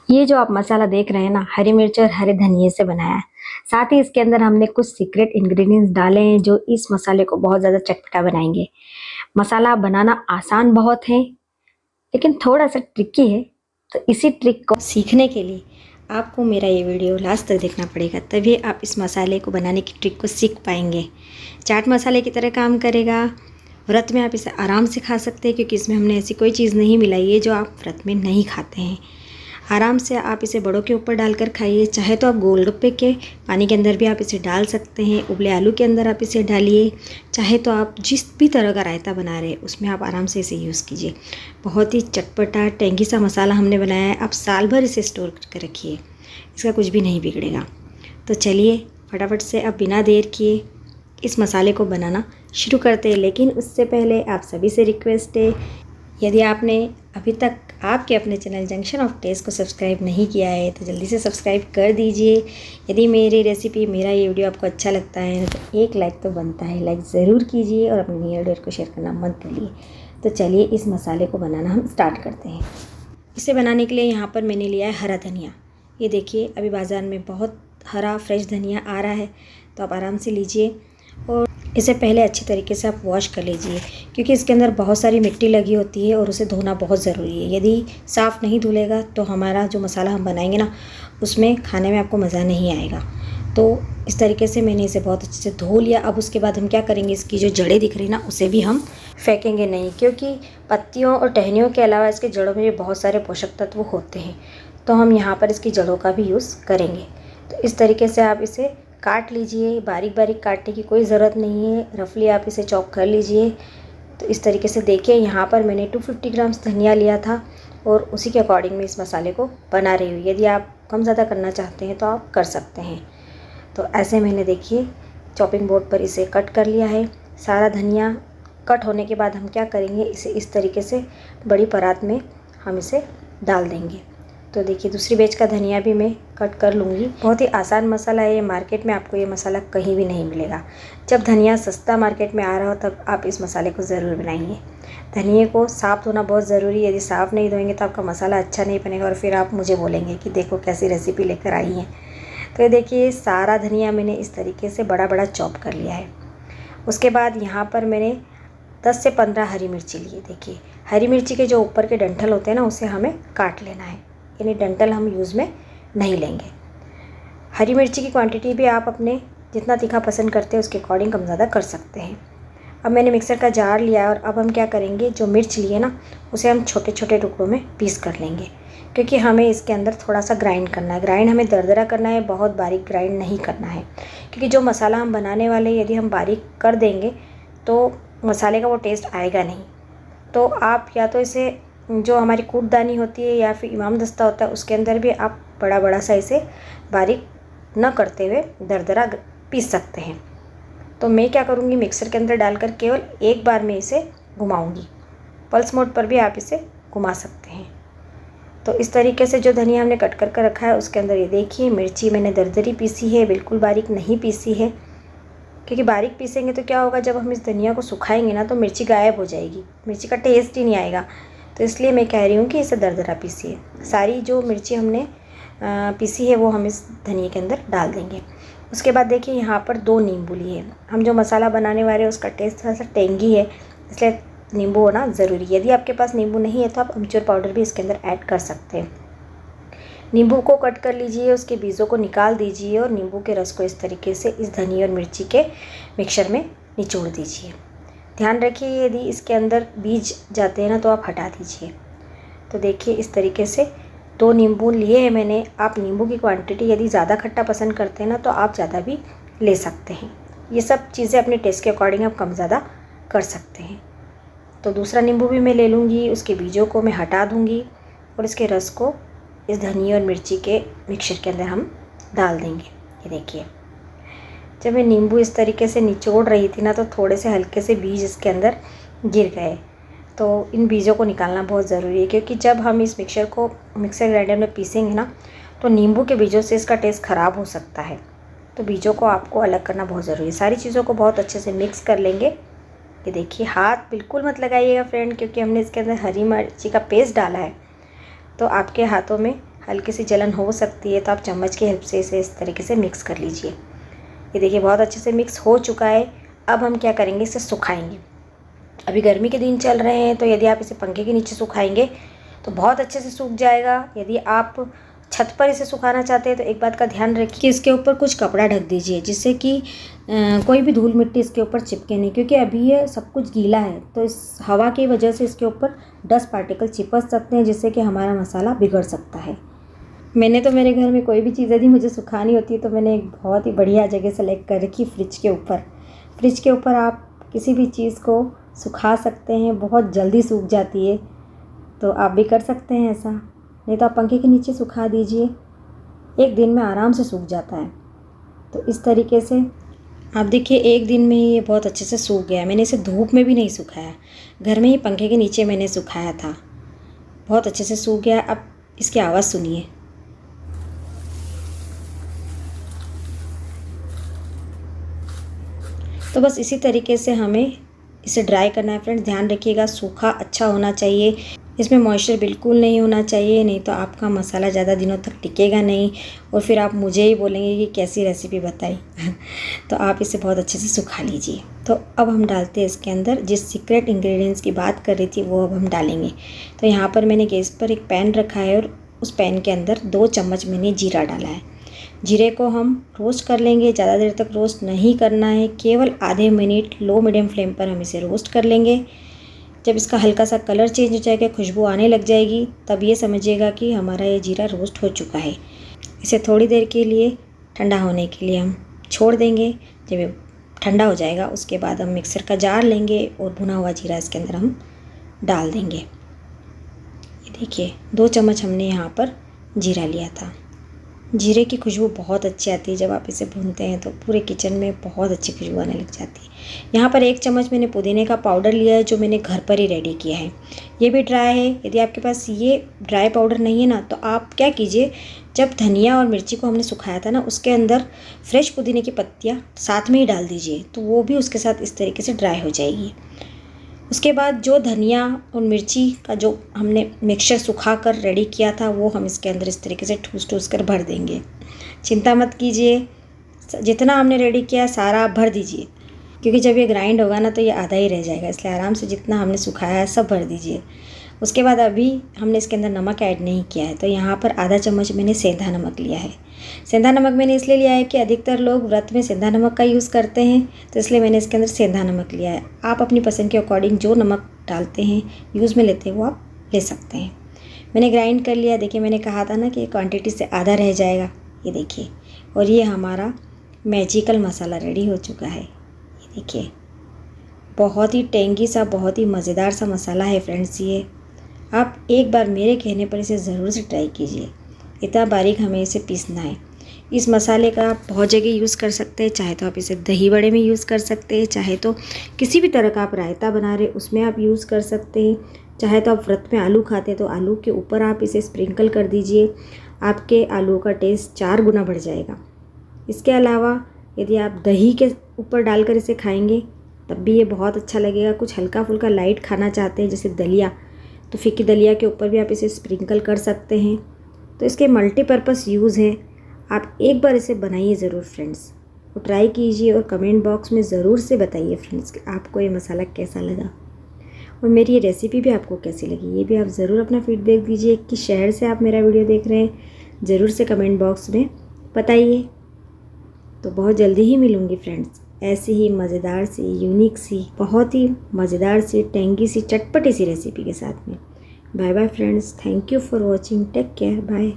ये जो आप मसाला देख रहे हैं ना, हरी मिर्च और हरे धनिये से बनाया है। साथ ही इसके अंदर हमने कुछ सीक्रेट इंग्रेडिएंट्स डाले हैं जो इस मसाले को बहुत ज़्यादा चटपटा बनाएंगे। मसाला बनाना आसान बहुत है, लेकिन थोड़ा सा ट्रिकी है। तो इसी ट्रिक को सीखने के लिए आपको मेरा ये वीडियो लास्ट तक देखना पड़ेगा, तभी आप इस मसाले को बनाने की ट्रिक को सीख पाएंगे। चाट मसाले की तरह काम करेगा। व्रत में आप इसे आराम से खा सकते हैं, क्योंकि इसमें हमने ऐसी कोई चीज़ नहीं मिलाई है जो आप व्रत में नहीं खाते हैं। आराम से आप इसे बड़ों के ऊपर डालकर खाइए। चाहे तो आप गोलगप्पे के पानी के अंदर भी आप इसे डाल सकते हैं, उबले आलू के अंदर आप इसे डालिए। चाहे तो आप जिस भी तरह का रायता बना रहे हैं उसमें आप आराम से इसे यूज़ कीजिए। बहुत ही चटपटा टेंगी सा मसाला हमने बनाया है। आप साल भर इसे स्टोर करके रखिए, इसका कुछ भी नहीं बिगड़ेगा। तो चलिए फटाफट से अब बिना देर किए इस मसाले को बनाना शुरू करते हैं। लेकिन उससे पहले आप सभी से रिक्वेस्ट है, यदि आपने अभी तक आपके अपने चैनल जंक्शन ऑफ टेस्ट को सब्सक्राइब नहीं किया है तो जल्दी से सब्सक्राइब कर दीजिए। यदि मेरी रेसिपी, मेरा ये वीडियो आपको अच्छा लगता है तो एक लाइक तो बनता है, लाइक ज़रूर कीजिए और अपने नियर डियर को शेयर करना मत भूलिए। तो चलिए इस मसाले को बनाना हम स्टार्ट करते हैं। इसे बनाने के लिए यहाँ पर मैंने लिया है हरा धनिया। ये देखिए अभी बाज़ार में बहुत हरा फ्रेश धनिया आ रहा है, तो आप आराम से लीजिए और इसे पहले अच्छी तरीके से आप वॉश कर लीजिए, क्योंकि इसके अंदर बहुत सारी मिट्टी लगी होती है और उसे धोना बहुत ज़रूरी है। यदि साफ़ नहीं धुलेगा तो हमारा जो मसाला हम बनाएंगे ना, उसमें खाने में आपको मज़ा नहीं आएगा। तो इस तरीके से मैंने इसे बहुत अच्छे से धो लिया। अब उसके बाद हम क्या करेंगे, इसकी जो जड़ें दिख रही ना उसे भी हम फेंकेंगे नहीं, क्योंकि पत्तियों और टहनियों के अलावा इसके जड़ों में बहुत सारे पोषक तत्व होते हैं। तो हम यहाँ पर इसकी जड़ों का भी यूज़ करेंगे। तो इस तरीके से आप इसे काट लीजिए। बारीक बारीक काटने की कोई ज़रूरत नहीं है, रफली आप इसे चॉप कर लीजिए। तो इस तरीके से देखिए यहाँ पर मैंने 250 ग्राम्स धनिया लिया था और उसी के अकॉर्डिंग मैं इस मसाले को बना रही हूँ। यदि आप कम ज़्यादा करना चाहते हैं तो आप कर सकते हैं। तो ऐसे मैंने देखिए चॉपिंग बोर्ड पर इसे कट कर लिया है। सारा धनिया कट होने के बाद हम क्या करेंगे, इसे इस तरीके से बड़ी परात में हम इसे डाल देंगे। तो देखिए दूसरी बैच का धनिया भी मैं कट कर लूँगी। बहुत ही आसान मसाला है ये, मार्केट में आपको ये मसाला कहीं भी नहीं मिलेगा। जब धनिया सस्ता मार्केट में आ रहा हो तब आप इस मसाले को ज़रूर बनाइए। धनिए को साफ़ धोना बहुत ज़रूरी है। यदि साफ़ नहीं धोएंगे तो आपका मसाला अच्छा नहीं बनेगा और फिर आप मुझे बोलेंगे कि देखो कैसी रेसिपी लेकर आई हैं। तो ये देखिए सारा धनिया मैंने इस तरीके से बड़ा बड़ा चॉप कर लिया है। उसके बाद यहाँ पर मैंने 10 से 15 हरी मिर्ची लिए। देखिए हरी मिर्ची के जो ऊपर के डंठल होते हैं ना, उसे हमें काट लेना है, यानी डंठल हम यूज़ में नहीं लेंगे। हरी मिर्ची की क्वांटिटी भी आप अपने जितना तीखा पसंद करते हैं उसके अकॉर्डिंग कम ज़्यादा कर सकते हैं। अब मैंने मिक्सर का जार लिया और अब हम क्या करेंगे, जो मिर्च लिए ना उसे हम छोटे छोटे टुकड़ों में पीस कर लेंगे, क्योंकि हमें इसके अंदर थोड़ा सा ग्राइंड करना है। ग्राइंड हमें दरदरा करना है, बहुत बारीक ग्राइंड नहीं करना है, क्योंकि जो मसाला हम बनाने वाले यदि हम बारीक कर देंगे तो मसाले का वो टेस्ट आएगा नहीं। तो आप या तो इसे जो हमारी कूटदानी होती है या फिर इमाम दस्ता होता है उसके अंदर भी आप बड़ा बड़ा सा इसे बारीक न करते हुए दरदरा पीस सकते हैं। तो मैं क्या करूँगी, मिक्सर के अंदर डालकर केवल एक बार में इसे घुमाऊँगी। पल्स मोड पर भी आप इसे घुमा सकते हैं। तो इस तरीके से जो धनिया हमने कट कर रखा है उसके अंदर ये देखिए मिर्ची मैंने दरदरी पीसी है, बिल्कुल बारीक नहीं पीसी है, क्योंकि बारीक पीसेंगे तो क्या होगा, जब हम इस धनिया को सुखाएंगे ना तो मिर्ची गायब हो जाएगी, मिर्ची का टेस्ट ही नहीं आएगा। तो इसलिए मैं कह रही हूँ कि इसे दरदरा पीसिए। सारी जो मिर्ची हमने पीसी है वो हम इस धनिया के अंदर डाल देंगे। उसके बाद देखिए यहाँ पर 2 नींबू लिए। हम जो मसाला बनाने वाले हैं उसका टेस्ट थोड़ा सा टेंगी है, इसलिए नींबू होना ज़रूरी है। यदि आपके पास नींबू नहीं है तो आप अमचूर पाउडर भी इसके अंदर ऐड कर सकते हैं। नींबू को कट कर लीजिए, उसके बीजों को निकाल दीजिए और नींबू के रस को इस तरीके से इस धनिया और मिर्ची के मिक्सचर में निचोड़ दीजिए। ध्यान रखिए यदि इसके अंदर बीज जाते हैं ना तो आप हटा दीजिए। तो देखिए इस तरीके से 2 नींबू लिए हैं मैंने। आप नींबू की क्वांटिटी यदि ज़्यादा खट्टा पसंद करते हैं ना तो आप ज़्यादा भी ले सकते हैं। ये सब चीज़ें अपने टेस्ट के अकॉर्डिंग आप कम ज़्यादा कर सकते हैं। तो दूसरा नींबू भी मैं ले लूँगी, उसके बीजों को मैं हटा दूँगी और इसके रस को इस धनिया और मिर्ची के मिक्सचर के अंदर हम डाल देंगे। ये देखिए जब मैं नींबू इस तरीके से निचोड़ रही थी ना तो थोड़े से हल्के से बीज इसके अंदर गिर गए। तो इन बीजों को निकालना बहुत ज़रूरी है, क्योंकि जब हम इस मिक्सचर को मिक्सर ग्राइंडर में पीसेंगे ना तो नींबू के बीजों से इसका टेस्ट ख़राब हो सकता है। तो बीजों को आपको अलग करना बहुत ज़रूरी है। सारी चीज़ों को बहुत अच्छे से मिक्स कर लेंगे। ये देखिए हाथ बिल्कुल मत लगाइएगा फ्रेंड, क्योंकि हमने इसके अंदर हरी मिर्ची का पेस्ट डाला है, तो आपके हाथों में हल्की सी जलन हो सकती है, तो आप चम्मच की हेल्प से इसे इस तरीके से मिक्स कर लीजिए। ये देखिए बहुत अच्छे से मिक्स हो चुका है। अब हम क्या करेंगे, इसे सुखाएंगे। अभी गर्मी के दिन चल रहे हैं, तो यदि आप इसे पंखे के नीचे सुखाएंगे तो बहुत अच्छे से सूख जाएगा। यदि आप छत पर इसे सुखाना चाहते हैं तो एक बात का ध्यान रखिए कि इसके ऊपर कुछ कपड़ा ढक दीजिए, जिससे कि कोई भी धूल मिट्टी इसके ऊपर चिपके नहीं, क्योंकि अभी ये सब कुछ गीला है, तो इस हवा की वजह से इसके ऊपर डस्ट पार्टिकल चिपक सकते हैं, जिससे कि हमारा मसाला बिगड़ सकता है। मैंने तो मेरे घर में कोई भी चीज़ यदि मुझे सुखानी होती है तो मैंने एक बहुत ही बढ़िया जगह सेलेक्ट कर रखी, फ्रिज के ऊपर। फ्रिज के ऊपर आप किसी भी चीज़ को सुखा सकते हैं, बहुत जल्दी सूख जाती है, तो आप भी कर सकते हैं ऐसा। नहीं तो आप पंखे के नीचे सुखा दीजिए, एक दिन में आराम से सूख जाता है। तो इस तरीके से आप देखिए एक दिन में ही ये बहुत अच्छे से सूख गया। मैंने इसे धूप में भी नहीं सुखाया, घर में ही पंखे के नीचे मैंने सुखाया था, बहुत अच्छे से सूख गया। अब इसकी आवाज़ सुनिए। तो बस इसी तरीके से हमें इसे ड्राई करना है फ्रेंड्स। ध्यान रखिएगा सूखा अच्छा होना चाहिए, इसमें मॉइस्चर बिल्कुल नहीं होना चाहिए, नहीं तो आपका मसाला ज़्यादा दिनों तक टिकेगा नहीं और फिर आप मुझे ही बोलेंगे कि कैसी रेसिपी बताई। तो आप इसे बहुत अच्छे से सुखा लीजिए। तो अब हम डालते हैं इसके अंदर जिस सीक्रेट इंग्रेडिएंट्स की बात कर रही थी वो अब हम डालेंगे। तो यहाँ पर मैंने गैस पर एक पैन रखा है और उस पैन के अंदर 2 चम्मच मैंने जीरा डाला है। जीरे को हम रोस्ट कर लेंगे, ज़्यादा देर तक रोस्ट नहीं करना है, केवल आधे मिनट लो मीडियम फ्लेम पर हम इसे रोस्ट कर लेंगे। जब इसका हल्का सा कलर चेंज हो जाएगा, खुशबू आने लग जाएगी, तब ये समझिएगा कि हमारा ये जीरा रोस्ट हो चुका है। इसे थोड़ी देर के लिए ठंडा होने के लिए हम छोड़ देंगे। जब ये ठंडा हो जाएगा उसके बाद हम मिक्सर का जार लेंगे और भुना हुआ जीरा इसके अंदर हम डाल देंगे। ये देखिए 2 चम्मच हमने यहाँ पर जीरा लिया था। जीरे की खुशबू बहुत अच्छी आती है, जब आप इसे भूनते हैं तो पूरे किचन में बहुत अच्छी खुशबू आने लग जाती है। यहाँ पर 1 चम्मच मैंने पुदीने का पाउडर लिया है, जो मैंने घर पर ही रेडी किया है। ये भी ड्राई है। यदि आपके पास ये ड्राई पाउडर नहीं है ना, तो आप क्या कीजिए, जब धनिया और मिर्ची को हमने सुखाया था ना, उसके अंदर फ्रेश पुदीने की पत्तियाँ साथ में ही डाल दीजिए, तो वो भी उसके साथ इस तरीके से ड्राई हो जाएगी। उसके बाद जो धनिया और मिर्ची का जो हमने मिक्सचर सुखा कर रेडी किया था, वो हम इसके अंदर इस तरीके से ठूस ठूस कर भर देंगे। चिंता मत कीजिए, जितना हमने रेडी किया सारा आप भर दीजिए, क्योंकि जब ये ग्राइंड होगा ना तो ये आधा ही रह जाएगा, इसलिए आराम से जितना हमने सुखाया है सब भर दीजिए। उसके बाद अभी हमने इसके अंदर नमक ऐड नहीं किया है, तो यहाँ पर आधा चम्मच मैंने सेंधा नमक लिया है। सेंधा नमक मैंने इसलिए लिया है कि अधिकतर लोग व्रत में सेंधा नमक का यूज़ करते हैं, तो इसलिए मैंने इसके अंदर सेंधा नमक लिया है। आप अपनी पसंद के अकॉर्डिंग जो नमक डालते हैं, यूज़ में लेते हैं, वो आप ले सकते हैं। मैंने ग्राइंड कर लिया। देखिए मैंने कहा था ना कि क्वान्टिटी से आधा रह जाएगा, ये देखिए। और ये हमारा मैजिकल मसाला रेडी हो चुका है। ये देखिए बहुत ही टेंगी सा, बहुत ही मज़ेदार सा मसाला है फ्रेंड्स। ये आप एक बार मेरे कहने पर इसे ज़रूर से ट्राई कीजिए। इतना बारीक हमें इसे पीसना है। इस मसाले का आप बहुत जगह यूज़ कर सकते हैं, चाहे तो आप इसे दही बड़े में यूज़ कर सकते हैं, चाहे तो किसी भी तरह का आप रायता बना रहे उसमें आप यूज़ कर सकते हैं, चाहे तो आप व्रत में आलू खाते हैं तो आलू के ऊपर आप इसे स्प्रिंकल कर दीजिए, आपके आलू का टेस्ट 4 गुना बढ़ जाएगा। इसके अलावा यदि आप दही के ऊपर डालकर इसे खाएंगे तब भी ये बहुत अच्छा लगेगा। कुछ हल्का फुल्का लाइट खाना चाहते हैं जैसे दलिया, तो फीकी दलिया के ऊपर भी आप इसे स्प्रिंकल कर सकते हैं। तो इसके मल्टीपर्पज़ यूज़ है। आप एक बार इसे बनाइए ज़रूर फ्रेंड्स, और ट्राई कीजिए और कमेंट बॉक्स में ज़रूर से बताइए फ्रेंड्स कि आपको ये मसाला कैसा लगा और मेरी ये रेसिपी भी आपको कैसी लगी। ये भी आप ज़रूर अपना फीडबैक दीजिए कि शहर से आप मेरा वीडियो देख रहे हैं, ज़रूर से कमेंट बॉक्स में बताइए। तो बहुत जल्दी ही मिलूँगी फ्रेंड्स ऐसी ही मज़ेदार सी, यूनिक सी, बहुत ही मज़ेदार सी, टेंगी सी, चटपटी सी रेसिपी के साथ में। Bye bye friends, thank you for watching, take care, bye.